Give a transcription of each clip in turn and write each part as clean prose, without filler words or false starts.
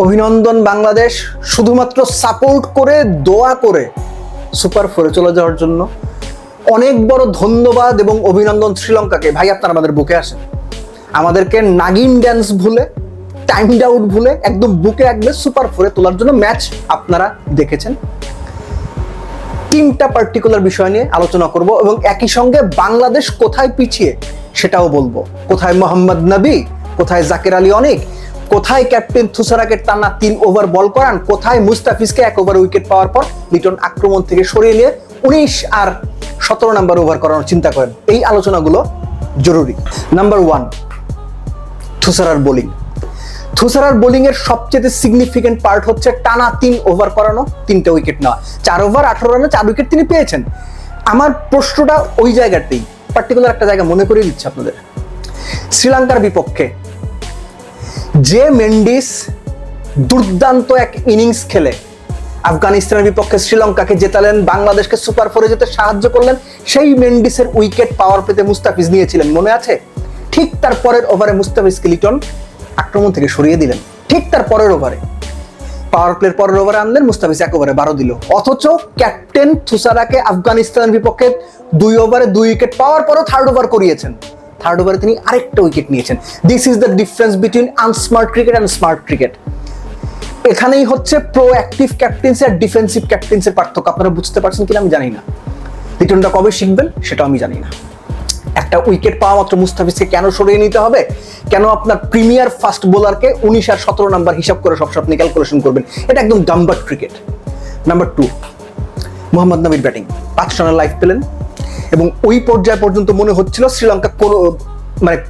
অভিনন্দন বাংলাদেশ, শুধুমাত্র সাপোর্ট করে দোয়া করে সুপার ফোরে চলে যাওয়ার জন্য অনেক বড় ধন্যবাদ এবং অভিনন্দন শ্রীলঙ্কাকে। ভাই, আপনারা আমাদের বুকে আসেন, আমাদেরকে নাগিন ড্যান্স ভুলে, টাইম আউট ভুলে একদম বুকে একদম সুপার ফোরে তোলার জন্য ম্যাচ আপনারা দেখেছেন। তিনটা পার্টিকুলার বিষয় নিয়ে আলোচনা করব এবং একই সঙ্গে বাংলাদেশ কোথায় পিছিয়ে সেটাও বলবো। কোথায় মোহাম্মদ নবী, কোথায় জাকের আলী অনেক, কোথায় ক্যাপ্টেন থুসারাকে টানা 3 ওভার বল করান, কোথায় মুস্তাফিজকে 1 ওভার উইকেট পাওয়ার পর লিটন আক্রমণ থেকে সরিয়ে নিয়ে 19 আর 17 নাম্বার ওভার করানোর চিন্তা করেন। এই আলোচনাগুলো জরুরি। নাম্বার 1, থুসারার বোলিং। থুসারার বোলিং এর সবচেয়ে সিগনিফিকেন্ট পার্ট হচ্ছে টানা 3 ওভার করানো, 3টে উইকেট নেওয়া। 4 ওভার 18 রানে 4 উইকেট তিনি পেয়েছেন। আমার প্রশ্নটা ওই জায়গাতেই, পার্টিকুলার একটা জায়গা মনে করিয়ে দিচ্ছে আপনাদের। শ্রীলঙ্কার বিপক্ষে যে মেন্ডিস দুর্দান্ত এক ইনিংস খেলে আফগানিস্তানের বিপক্ষে শ্রীলঙ্কাকে জেতালেন, বাংলাদেশকে সুপার ফোরে যেতে সাহায্য করলেন, সেই মেন্ডিসের উইকেট পাওয়ার পেতে মুস্তাফিজ নিয়েছিলেন, মনে আছে? ঠিক তার পরের ওভারে মুস্তাফিজকে লিটন আক্রমণ থেকে সরিয়ে দিলেন। ঠিক তার পরের ওভারে, পাওয়ার প্লের পরের ওভারে আনলেন, মুস্তাফিজ 1 ওভারে 12 দিল। অথচ ক্যাপ্টেন থুসারাকে আফগানিস্তানের বিপক্ষে 2 ওভারে 2 উইকেট পাওয়ার পরও 3rd ওভার করিয়েছেন। 3rd ওভারে তিনি আরেকটা উইকেট নিয়েছেন। This is the difference between unsmart cricket and smart cricket. এখানেই হচ্ছে প্রোঅ্যাক্টিভ ক্যাপ্টেন্সি আর ডিফেন্সিভ ক্যাপ্টেন্সির পার্থক্য। আপনারা বুঝতে পারছেন কিনা আমি জানি না। লিটনটা কবে শিখবেন সেটাও আমি জানি না। একটা উইকেট পাওয়া মাত্র মুস্তাফিজকে কেন সরিয়ে নিতে হবে? কেন আপনার প্রিমিয়ার ফাস্ট বোলারকে 19 আর 17 নাম্বার হিসাব করে সব আপনি ক্যালকুলেশন করবেন? এটা একদম ডাম্বার ক্রিকেট। নাম্বার 2, মোহাম্মদ নবীর ব্যাটিং। 5 রানের লাইফ পেলেন এবং ওই পর্যায় পর্যন্ত মনে হচ্ছিল শ্রীলঙ্কা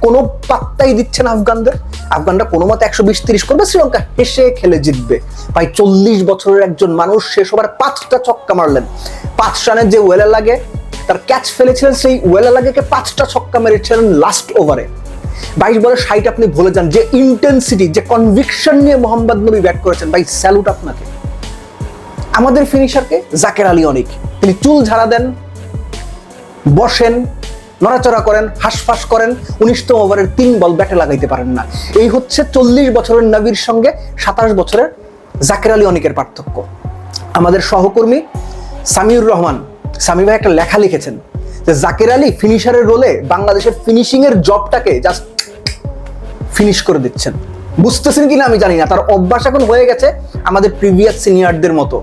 কোনো পাত্তাই দিচ্ছে না আফগানদের। আফগানরা কোনো মতে 120-30 করবে, শ্রীলঙ্কা হেসে খেলে জিতবে। ভাই, 40 বছরের একজন মানুষ শেষ ওভারে 5টা ছক্কা মারলেন। 5 রানের যে ওয়েলা লাগে তার ক্যাচ ফেলেছিলেন, সেই ওয়েলা লাগেকে 5টা ছক্কা মেরেছিলেন লাস্ট ওভারে। 22 বলে 60 আপনি ভুলে যান। যে ইন্টেন্সিটি, যে কনভিকশন নিয়ে মোহাম্মদ নবী ব্যাট করেছেন, ভাই স্যালুট আপনাকে। আমাদের ফিনিশারকে জাকের আলী অনেক, তিনি চুল ঝাড়া দেন, বসেন, নড়াচড়া করেন, হাঁসফাঁস করেন, 19তম ওভারের 3 বল ব্যাটে লাগাইতে পারেন না। এই হচ্ছে 40 বছরের নবীর সঙ্গে 27 বছরের জাকের আলী অনেকের পার্থক্য। আমাদের সহকর্মী সামিউর রহমান, সামি ভাই একটা লেখা লিখেছেন যে জাকের আলী ফিনিশারের রোলে বাংলাদেশের ফিনিশিং এর জবটাকে জাস্ট ফিনিশ করে দিচ্ছেন। বুঝতেছেন কিনা আমি জানি না। তার অভ্যাস এখন হয়ে গেছে আমাদের প্রিভিয়াস সিনিয়রদের মতো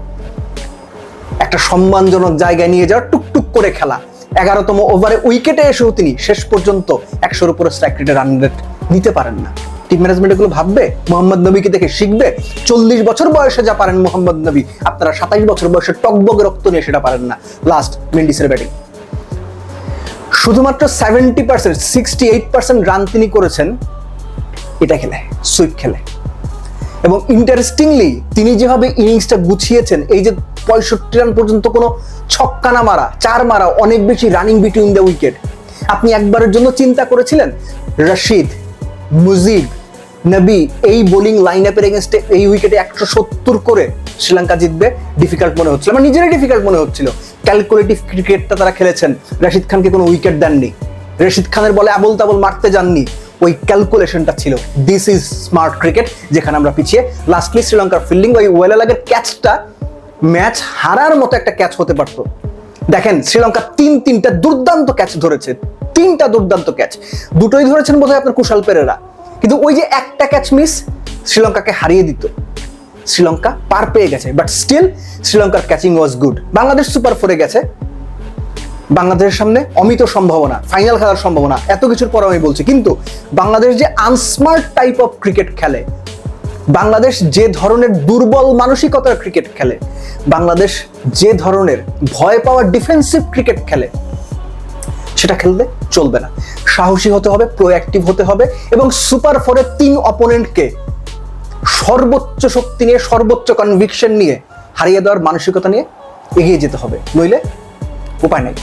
একটা সম্মানজনক জায়গায় নিয়ে যাওয়া, টুকটুক করে খেলা। 11তম ওভারে উইকেটে এসেও তিনি শেষ পর্যন্ত 100-র উপরে স্ট্রাইক রেটে রান রেট নিতে পারেন না। টিম ম্যানেজমেন্ট এগুলো ভাববে? মোহাম্মদ নবীকে দেখে শিখবে? 40 বছর বয়সে যা পারেন মোহাম্মদ নবী, আপনারা 27 বছর বয়সে টকবগে রক্ত নিয়ে সেটা পারেন না। লাস্ট মেন্ডিসের ব্যাটিং, শুধুমাত্র 70%, 68% রান তিনি করেছেন এটা খেলে, সুইপ খেলে। এবং ইন্টারেস্টিংলি তিনি যেভাবে ইনিংসটা গুছিয়েছেন, এই যে 65 রান পর্যন্ত কোনো ছক্কা না মারা, 4 মারা, অনেক বেশি রানিং বিটুইন দ্য উইকেট। আপনি একবারের জন্য চিন্তা করেছিলেন রশিদ, মুজিব, নবী এই বোলিং লাইন আপের এগেনস্টে এই উইকেটে 170 করে শ্রীলঙ্কা জিতবে? ডিফিকাল্ট মনে হচ্ছিল, আমার নিজেরই ডিফিকাল্ট মনে হচ্ছিল। ক্যালকুলেটিভ ক্রিকেটটা তারা খেলেছেন, রশিদ খানকে কোনো উইকেট দেননি, রশিদ খানের বলে আবল তাবল মারতে যাননি, ওই ক্যালকুলেশনটা ছিল। দিস ইজ স্মার্ট ক্রিকেট, যেখানে আমরা পিছিয়ে। লাস্টলি শ্রীলঙ্কার ফিল্ডিং, ওই ওয়েলালাগের ক্যাচটা ম্যাচ হারার মতো একটা ক্যাচ হতে পারতো। দেখেন শ্রীলঙ্কা 3টা দুর্দান্ত ক্যাচ ধরেছে, 3টা দুর্দান্ত ক্যাচ, দুটোই ধরেছেন বোধহয় আপনার কুশাল পেরেরা, কিন্তু ওই যে একটা ক্যাচ মিস শ্রীলঙ্কাকে হারিয়ে দিত। শ্রীলঙ্কা পার পেয়ে গেছে, বাট স্টিল শ্রীলঙ্কার catching was good. Bangladesh super ফোরে গেছে, বাংলাদেশের সামনে অমিত সম্ভাবনা, ফাইনাল খেলার সম্ভাবনা, এত কিছুর পর আমি বলছি। কিন্তু বাংলাদেশ যে আনস্মার্ট টাইপ অফ ক্রিকেট খেলে, বাংলাদেশ যে ধরনের দুর্বল মানসিকতার ক্রিকেট খেলে, বাংলাদেশ যে ধরনের ভয় পাওয়া ডিফেন্সিভ ক্রিকেট খেলে, সেটা খেললে চলবে না। সাহসী হতে হবে, প্রোঅ্যাক্টিভ হতে হবে এবং সুপার ফোরে 3 অপোনেন্টকে সর্বোচ্চ শক্তি নিয়ে, সর্বোচ্চ কনভিকশন নিয়ে হারিয়ে দেওয়ার মানসিকতা নিয়ে এগিয়ে যেতে হবে, নইলে উপায় নাই।